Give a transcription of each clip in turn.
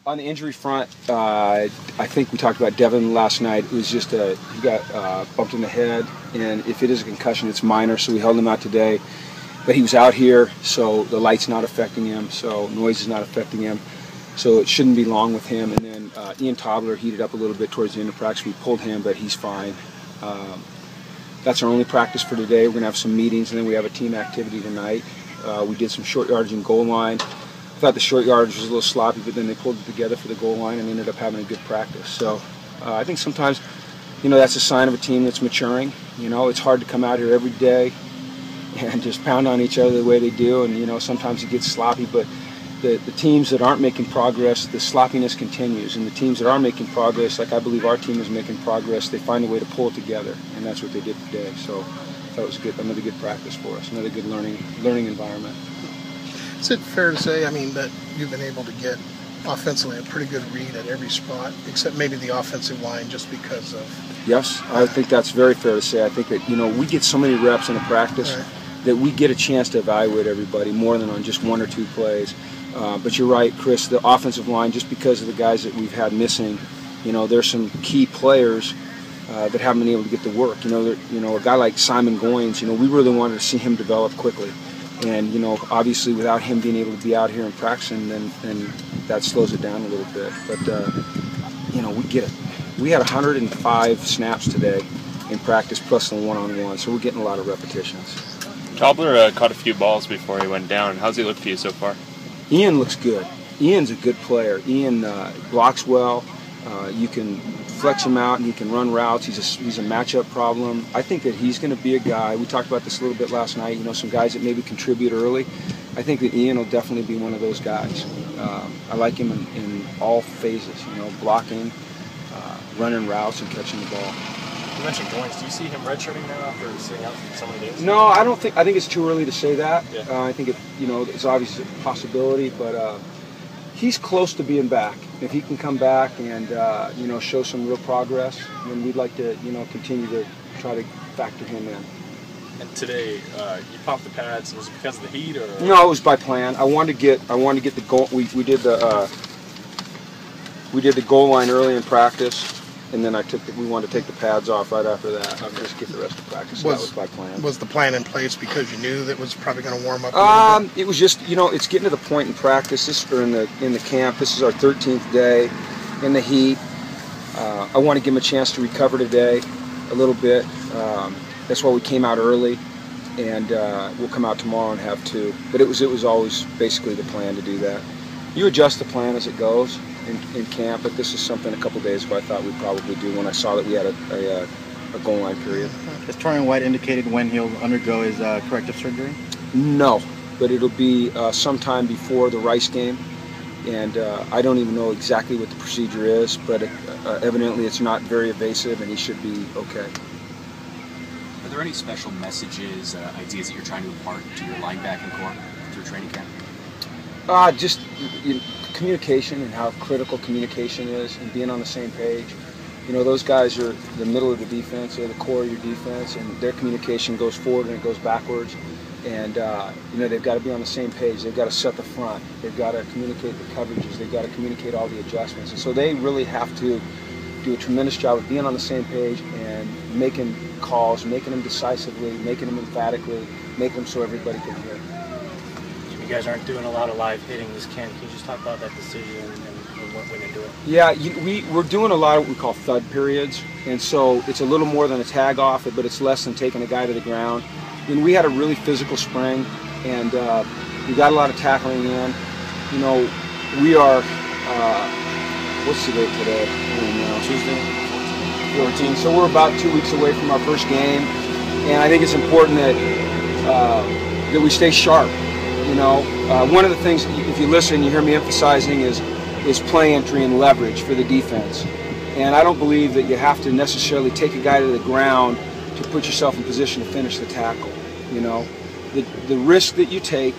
On the injury front, I think we talked about Devin last night. It was just he got bumped in the head, and if it is a concussion, it's minor, so we held him out today. But he was out here, so the light's not affecting him, so noise is not affecting him, so it shouldn't be long with him. And then Ian Tobler heated up a little bit towards the end of practice. We pulled him, but he's fine. That's our only practice for today. We're going to have some meetings, and then we have a team activity tonight. We did some short yardage and goal line. I thought the short yardage was a little sloppy, but then they pulled it together for the goal line and ended up having a good practice. So I think sometimes, that's a sign of a team that's maturing. It's hard to come out here every day and just pound on each other the way they do, and sometimes it gets sloppy, but the teams that aren't making progress, the sloppiness continues, and the teams that are making progress, like I believe our team is making progress, they find a way to pull it together, and that's what they did today. So that was good, another good practice for us, another good learning environment. Is it fair to say, that you've been able to get offensively a pretty good read at every spot, except maybe the offensive line, just because of... Yes, I think that's very fair to say. I think that, we get so many reps in a practice that we get a chance to evaluate everybody more than on just one or two plays. But you're right, Chris, the offensive line, just because of the guys that we've had missing, there's some key players that haven't been able to get to work. A guy like Simon Goins, we really wanted to see him develop quickly. And, obviously without him being able to be out here and practicing, then that slows it down a little bit. But, we get it. We had 105 snaps today in practice plus the one-on-one, so we're getting a lot of repetitions. Tobler caught a few balls before he went down. How's he look for you so far? Ian looks good. Ian's a good player. Ian blocks well. You can flex him out and he can run routes. He's a matchup problem. I think that he's going to be a guy. We talked about this a little bit last night. Some guys that maybe contribute early. I think that Ian will definitely be one of those guys. I like him in all phases. Blocking, running routes, and catching the ball. You mentioned Goins. Do you see him redshirting now after sitting out for so many days? No, I don't think. I think it's too early to say that. Yeah. I think it's obviously a possibility, but he's close to being back. If he can come back and show some real progress, then we'd like to continue to try to factor him in. And today, you popped the pads. Was it because of the heat, or? No, it was by plan. I wanted to get the goal. We did the goal line early in practice. And then we wanted to take the pads off right after that. Okay. Just get the rest of practice. So that was my plan. Was the plan in place because you knew that it was probably going to warm up a little bit? It was just, it's getting to the point in practice, or in the camp. This is our 13th day in the heat. I want to give him a chance to recover today a little bit. That's why we came out early, and we'll come out tomorrow and have two. But it was always basically the plan to do that. You adjust the plan as it goes in camp, but this is something a couple days ago I thought we'd probably do when I saw that we had a goal line period. Has Torian White indicated when he'll undergo his corrective surgery? No, but it'll be sometime before the Rice game, and I don't even know exactly what the procedure is, but evidently it's not very invasive and he should be okay. Are there any special messages, ideas that you're trying to impart to your linebacking core through training camp? Just communication and how critical communication is, and being on the same page. Those guys are the middle of the defense, they're the core of your defense, and their communication goes forward and it goes backwards. And they've got to be on the same page. They've got to set the front. They've got to communicate the coverages. They've got to communicate all the adjustments. And so they really have to do a tremendous job of being on the same page and making calls, making them decisively, making them emphatically, making them so everybody can hear. You guys aren't doing a lot of live hitting this camp. Can you just talk about that decision and what went into it? Yeah, we're doing a lot of what we call thud periods, and so it's a little more than a tag off, but it's less than taking a guy to the ground. And we had a really physical spring, and we got a lot of tackling in. We are, what's the date today? I don't know. Tuesday, 14. So we're about 2 weeks away from our first game, and I think it's important that we stay sharp. One of the things, if you listen, you hear me emphasizing is play entry and leverage for the defense. And I don't believe that you have to necessarily take a guy to the ground to put yourself in position to finish the tackle. The risk that you take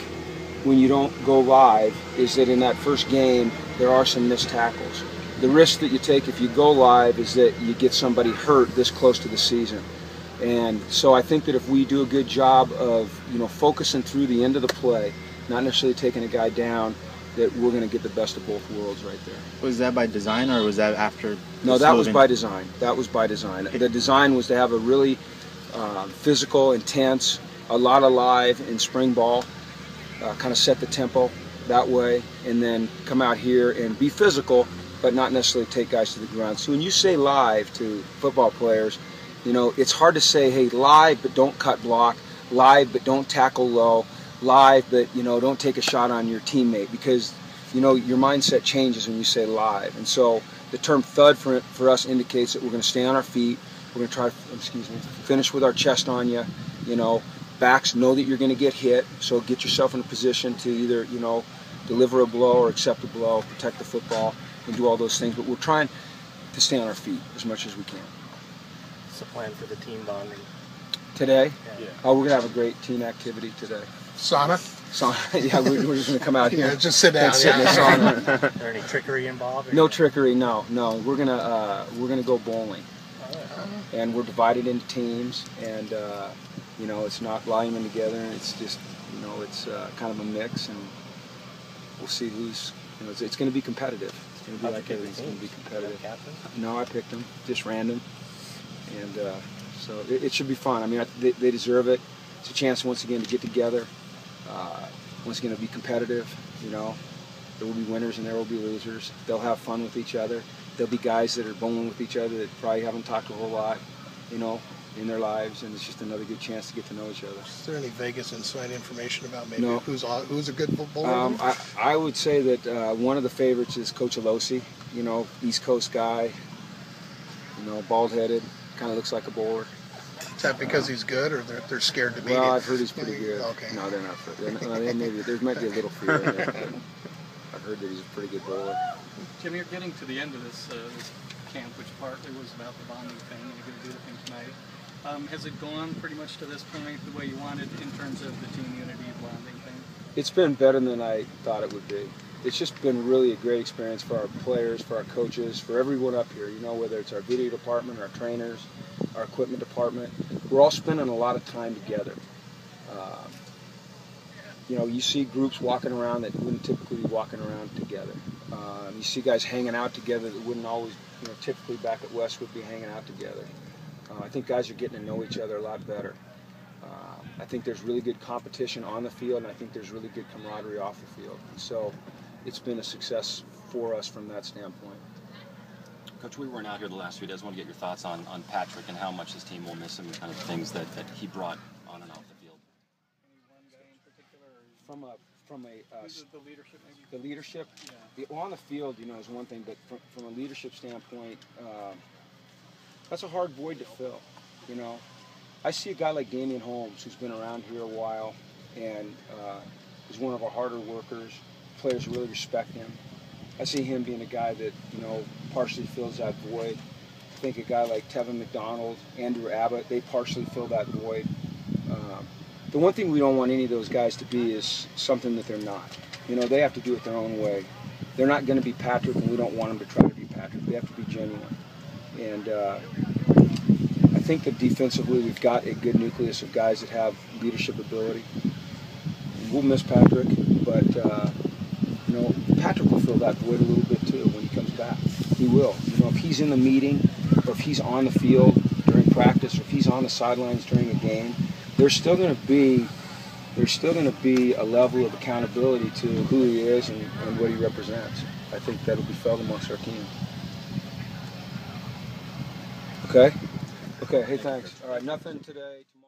when you don't go live is that in that first game there are some missed tackles. The risk that you take if you go live is that you get somebody hurt this close to the season. And so I think that if we do a good job of focusing through the end of the play, not necessarily taking a guy down, that we're going to get the best of both worlds right there. Was that by design, or was that after? No, that was by design. That was by design. The design was to have a really physical, intense, a lot of live in spring ball, kind of set the tempo that way, and then come out here and be physical, but not necessarily take guys to the ground. So when you say live to football players, you know, it's hard to say, hey, live but don't cut block, live but don't tackle low, live but, you know, don't take a shot on your teammate, because, you know, your mindset changes when you say live. And so the term thud for us indicates that we're going to stay on our feet, we're going to try, finish with our chest on you, you know. Backs know that you're going to get hit, so get yourself in a position to either, you know, deliver a blow or accept a blow, protect the football, and do all those things. But we're trying to stay on our feet as much as we can. What's the plan for the team bonding? Today? Yeah. Oh, we're going to have a great team activity today. Sauna? Yeah, we're just going to come out here. Yeah, just sit down. Sit in the sauna. Is there any trickery involved? No trickery, no. We're gonna go bowling, and we're divided into teams, and you know, it's not linemen together, and it's just, you know, it's kind of a mix, and we'll see who's, you know, it's going to be competitive. It's going to be like everything. It's going to be competitive. No, I picked them, just random, and so it should be fun. I mean, they deserve it. It's a chance once again to get together. Once again to be competitive. You know, there will be winners and there will be losers. They'll have fun with each other. There'll be guys that are bowling with each other that probably haven't talked a whole lot, you know, in their lives, and it's just another good chance to get to know each other. Is there any Vegas inside information about maybe No. who's a good bowler? I would say that one of the favorites is Coach Alosi, you know, East Coast guy, you know, bald-headed, kind of looks like a bowler. Is that because he's good, or they're scared to beat him? Well, I've heard he's pretty good. Okay. No, they're not. There might be a little fear in there, but I've heard that he's a pretty good bowler. Jim, you're getting to the end of this camp, which partly was about the bonding thing, and you're going to do the thing tonight. Has it gone pretty much to this point the way you wanted in terms of the team unity bonding thing? It's been better than I thought it would be. It's just been really a great experience for our players, for our coaches, for everyone up here. You know, whether it's our video department, our trainers, our equipment department, we're all spending a lot of time together. You know, you see groups walking around that wouldn't typically be walking around together. You see guys hanging out together that wouldn't always, you know, typically back at Westwood be hanging out together. I think guys are getting to know each other a lot better. I think there's really good competition on the field, and I think there's really good camaraderie off the field. And so it's been a success for us from that standpoint. Coach, we weren't out here the last few days. I want to get your thoughts on Patrick and how much his team will miss him, and kind of things that he brought on and off the field. Any one guy in particular? From a The leadership, maybe? the leadership, well, on the field, you know, is one thing, but from a leadership standpoint, that's a hard void to fill, you know. I see a guy like Damian Holmes, who's been around here a while, and is one of our harder workers. Players really respect him. I see him being a guy that, you know, partially fills that void. I think a guy like Tevin McDonald, Andrew Abbott, they partially fill that void. The one thing we don't want any of those guys to be is something that they're not. You know, they have to do it their own way. They're not going to be Patrick, and we don't want them to try to be Patrick. They have to be genuine. And I think that defensively we've got a good nucleus of guys that have leadership ability. We'll miss Patrick, but you know, Patrick will fill that void a little bit too when he comes back. He will. You know, if he's in the meeting, or if he's on the field during practice, or if he's on the sidelines during a game, there's still going to be a level of accountability to who he is and what he represents. I think that'll be felt amongst our team. Okay? Okay, hey, thanks. All right, nothing today. Tomorrow.